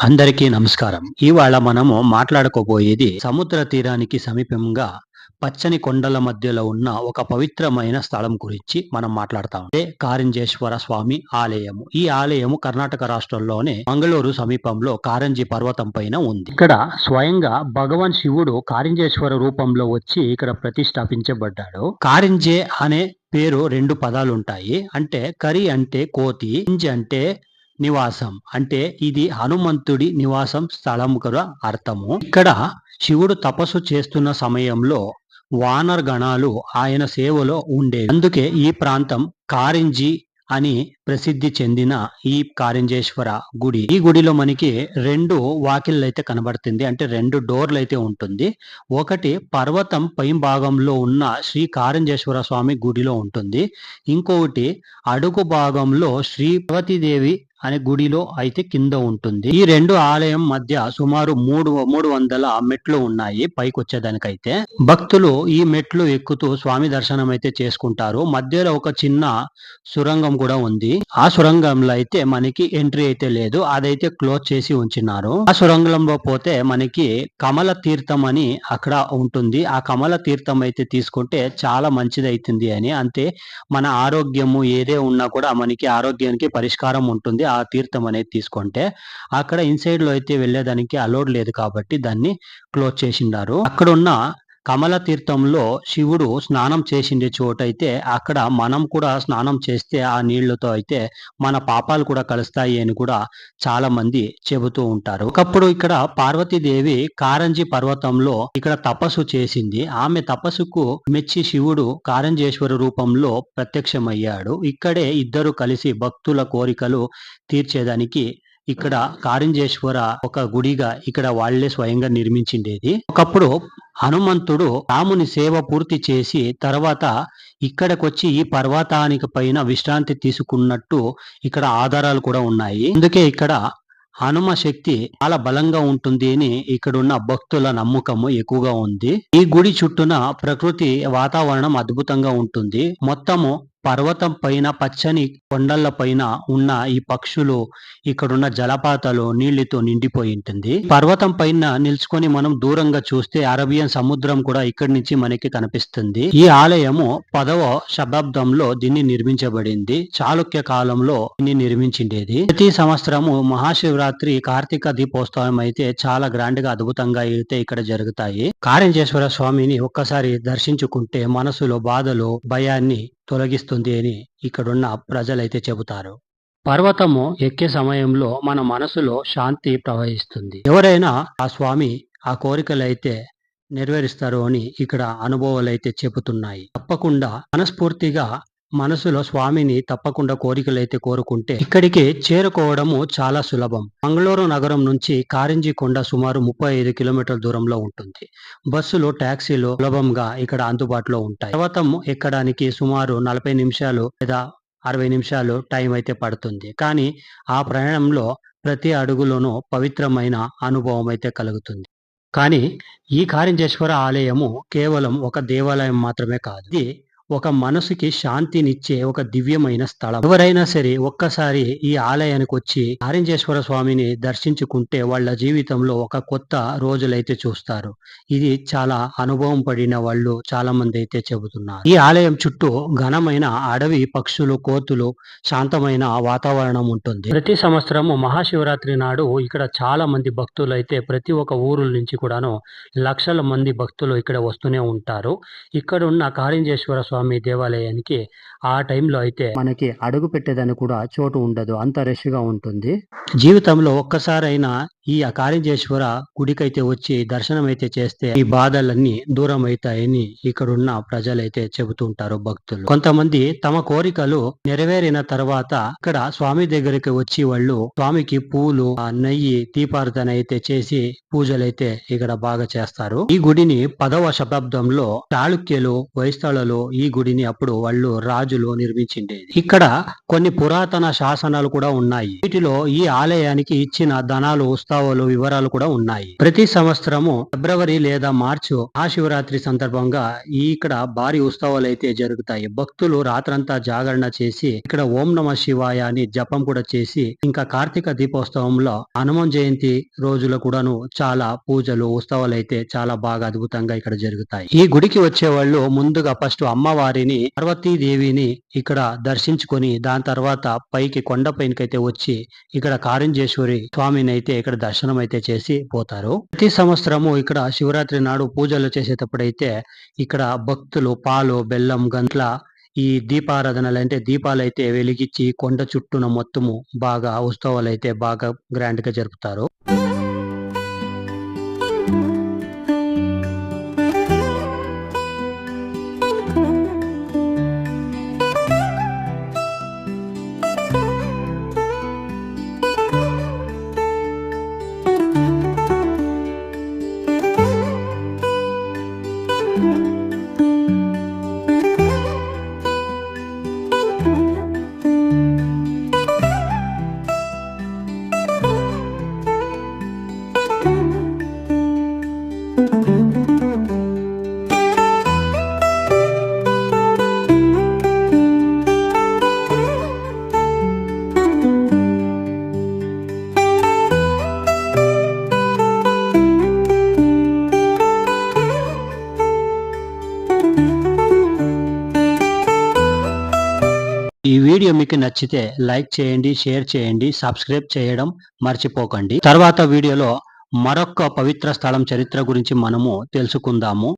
అందరికీ నమస్కారం. ఇవాళ మనము మాట్లాడుకోబోయేది సముద్ర తీరానికి సమీపంగా పచ్చని కొండల మధ్యలో ఉన్న ఒక పవిత్రమైన స్థలం గురించి మనం మాట్లాడతాం. అదే కారింజేశ్వర స్వామి ఆలయము. ఈ ఆలయము కర్ణాటక రాష్ట్రంలోనే మంగళూరు సమీపంలో కారంజి పర్వతం పైన ఉంది. ఇక్కడ స్వయంగా భగవాన్ శివుడు కారింజేశ్వర రూపంలో వచ్చి ఇక్కడ ప్రతిష్టాపించబడ్డాడు. కారింజే అనే పేరు రెండు పదాలుంటాయి. అంటే కరి అంటే కోతి, ఇంజ్ అంటే నివాసం. అంటే ఇది హనుమంతుడి నివాసం స్థలం కూడా అర్థము. ఇక్కడ శివుడు తపస్సు చేస్తున్న సమయంలో వానర్ గణాలు ఆయన సేవలో ఉండేవి. అందుకే ఈ ప్రాంతం కారింజి అని ప్రసిద్ధి చెందిన ఈ కారింజేశ్వర గుడి. ఈ గుడిలో మనకి రెండు వాకిళ్ళు అయితే కనబడుతుంది. అంటే రెండు డోర్లు అయితే ఉంటుంది. ఒకటి పర్వతం పై భాగంలో ఉన్న శ్రీ కారింజేశ్వర స్వామి గుడిలో ఉంటుంది. ఇంకొకటి అడుగు భాగంలో శ్రీ పార్వతీదేవి అనే గుడిలో అయితే కింద ఉంటుంది. ఈ రెండు ఆలయం మధ్య సుమారు 300 మెట్లు ఉన్నాయి పైకి వచ్చేదానికైతే. భక్తులు ఈ మెట్లు ఎక్కుతూ స్వామి దర్శనం అయితే చేసుకుంటారు. మధ్యలో ఒక చిన్న సురంగం కూడా ఉంది. ఆ సురంగంలో అయితే మనకి ఎంట్రీ అయితే లేదు, అదైతే క్లోజ్ చేసి ఉంచినారు. ఆ సురంగంలో పోతే మనకి కమల తీర్థం అని అక్కడ ఉంటుంది. ఆ కమల తీర్థం అయితే తీసుకుంటే చాలా మంచిది అవుతుంది అని. అంతే మన ఆరోగ్యము ఏదే ఉన్నా కూడా మనకి ఆరోగ్యానికి పరిష్కారం ఉంటుంది ఆ తీర్థం అనేది తీసుకుంటే. అక్కడ ఇన్సైడ్ లో అయితే వెళ్ళేదానికి అలౌడ్ లేదు కాబట్టి దాన్ని క్లోజ్ చేసిండారు. అక్కడున్న కమల తీర్థంలో శివుడు స్నానం చేసిండే చోటైతే అక్కడ మనం కూడా స్నానం చేస్తే ఆ నీళ్లతో అయితే మన పాపాలు కూడా కలుస్తాయి అని కూడా చాలా మంది చెబుతూ ఉంటారు. ఒకప్పుడు ఇక్కడ పార్వతీదేవి కారంజి పర్వతంలో ఇక్కడ తపస్సు చేసింది. ఆమె తపస్సుకు మెచ్చి శివుడు కారంజేశ్వర రూపంలో ప్రత్యక్షమయ్యాడు. ఇక్కడే ఇద్దరు కలిసి భక్తుల కోరికలు తీర్చేదానికి ఇక్కడ కారింజేశ్వర ఒక గుడిగా ఇక్కడ వాళ్లే స్వయంగా నిర్మించిండేది. ఒకప్పుడు హనుమంతుడు రాముని సేవ పూర్తి చేసి తర్వాత ఇక్కడికొచ్చి ఈ పర్వతానికి పైన విశ్రాంతి తీసుకున్నట్టు ఇక్కడ ఆధారాలు కూడా ఉన్నాయి. అందుకే ఇక్కడ హనుమ శక్తి చాలా బలంగా ఉంటుంది అని ఇక్కడున్న భక్తుల నమ్మకము ఎక్కువగా ఉంది. ఈ గుడి చుట్టూన ప్రకృతి వాతావరణం అద్భుతంగా ఉంటుంది. మొత్తము పర్వతం పైన పచ్చని కొండల పైన ఉన్న ఈ పక్షులు, ఇక్కడున్న జలపాతాలు నీళ్లతో నిండిపోయి ఉంటుంది. పర్వతం పైన నిల్చుకొని మనం దూరంగా చూస్తే అరేబియన్ సముద్రం కూడా ఇక్కడి నుంచి మనకి కనిపిస్తుంది. ఈ ఆలయము 10వ శతాబ్దంలో దీన్ని నిర్మించబడింది. చాళుక్య కాలంలో దీన్ని నిర్మించిండేది. ప్రతి సంవత్సరము మహాశివరాత్రి, కార్తీక దీపోత్సవం అయితే చాలా గ్రాండ్ గా అద్భుతంగా అయితే ఇక్కడ జరుగుతాయి. కారింజేశ్వర స్వామిని ఒక్కసారి దర్శించుకుంటే మనసులో బాధలు, భయాన్ని తొలగిస్తుంది అని ఇక్కడున్న ప్రజలైతే చెబుతారు. పర్వతము ఎక్కే సమయంలో మన మనసులో శాంతి ప్రవహిస్తుంది. ఎవరైనా ఆ స్వామి ఆ కోరికలైతే నెరవేరుస్తారు అని ఇక్కడ అనుభవాలైతే చెబుతున్నాయి. తప్పకుండా మనస్ఫూర్తిగా మనసులో స్వామిని తప్పకుండా కోరికలైతే కోరుకుంటే ఇక్కడికి చేరుకోవడము చాలా సులభం. మంగళూరు నగరం నుంచి కారింజి కొండ సుమారు 35 కిలోమీటర్ల దూరంలో ఉంటుంది. బస్సులు, టాక్సీలు సులభంగా ఇక్కడ అందుబాటులో ఉంటాయి. పర్వతం ఎక్కడానికి సుమారు 40 నిమిషాలు లేదా 60 నిమిషాలు టైం అయితే పడుతుంది. కానీ ఆ ప్రయాణంలో ప్రతి అడుగులోనూ పవిత్రమైన అనుభవం అయితే కలుగుతుంది. కానీ ఈ కారింజేశ్వర ఆలయము కేవలం ఒక దేవాలయం మాత్రమే కాదు. ఇది ఒక మనసుకి శాంతినిచ్చే ఒక దివ్యమైన స్థలం. ఎవరైనా సరే ఒక్కసారి ఈ ఆలయానికి వచ్చి కారింజేశ్వర స్వామిని దర్శించుకుంటే వాళ్ళ జీవితంలో ఒక కొత్త రోజులైతే చూస్తారు. ఇది చాలా అనుభవం పడిన వాళ్ళు చాలా మంది అయితే చెబుతున్నారు. ఈ ఆలయం చుట్టూ ఘనమైన అడవి, పక్షులు, కోతులు, శాంతమైన వాతావరణం ఉంటుంది. ప్రతి సంవత్సరము మహాశివరాత్రి నాడు ఇక్కడ చాలా మంది భక్తులు అయితే ప్రతి ఒక్క ఊరు నుంచి కూడాను లక్షల మంది భక్తులు ఇక్కడ వస్తూనే ఉంటారు. ఇక్కడ ఉన్న కారింజేశ్వర స్వామి దేవాలయానికి ఆ టైంలో అయితే మనకి అడుగు పెట్టేదని కూడా చోటు ఉండదు, అంత రష్ గా ఉంటుంది. జీవితంలో ఒక్కసారైనా ఈ కారింజేశ్వర గుడికైతే వచ్చి దర్శనం అయితే చేస్తే ఈ బాధలన్నీ దూరం అవుతాయని ఇక్కడున్న ప్రజలైతే చెబుతుంటారు, భక్తులు. కొంతమంది తమ కోరికలు నెరవేరిన తర్వాత ఇక్కడ స్వామి దగ్గరికి వచ్చి వాళ్ళు స్వామికి పూలు, నెయ్యి, దీపార్థన అయితే చేసి పూజలైతే ఇక్కడ బాగా చేస్తారు. ఈ గుడిని 10వ శతాబ్దంలో చాళుక్యులు, వైస్తాళులు ఈ గుడిని అప్పుడు వాళ్ళు రాజులు నిర్మించిండేది. ఇక్కడ కొన్ని పురాతన శాసనాలు కూడా ఉన్నాయి. వీటిలో ఈ ఆలయానికి ఇచ్చిన ధనాలు, ఉత్సవాలు ఉత్సవాలు వివరాలు కూడా ఉన్నాయి. ప్రతి సంవత్సరము ఫిబ్రవరి లేదా మార్చి మహాశివరాత్రి సందర్భంగా ఇక్కడ భారీ ఉత్సవాలు అయితే జరుగుతాయి. భక్తులు రాత్రంతా జాగరణ చేసి ఇక్కడ ఓం నమ శివాయ అని జపం కూడా చేసి, ఇంకా కార్తీక దీపోత్సవంలో హనుమాన్ జయంతి రోజుల కూడాను చాలా పూజలు ఉత్సవాలు అయితే చాలా బాగా అద్భుతంగా ఇక్కడ జరుగుతాయి. ఈ గుడికి వచ్చే వాళ్ళు ముందుగా ఫస్ట్ అమ్మవారిని పార్వతీదేవిని ఇక్కడ దర్శించుకొని దాని తర్వాత పైకి కొండపైనకైతే వచ్చి ఇక్కడ కారింజేశ్వరి స్వామిని అయితే ఇక్కడ దర్శనం అయితే చేసి పోతారు. ప్రతి సంవత్సరము ఇక్కడ శివరాత్రి నాడు పూజలు చేసేటప్పుడైతే ఇక్కడ భక్తులు పాలు బెల్లం గంట్ల ఈ దీపారాధనలు అంటే దీపాలు అయితే వెలిగించి కొండ చుట్టూన మొత్తము బాగా ఉత్సవాలు అయితే బాగా గ్రాండ్ గా జరుపుతారు. ఈ వీడియో మీకు నచ్చితే లైక్ చేయండి, షేర్ చేయండి, సబ్స్క్రైబ్ చేయడం మర్చిపోకండి. తర్వాత వీడియోలో మరొక పవిత్ర స్థలం చరిత్ర గురించి మనము తెలుసుకుందాము.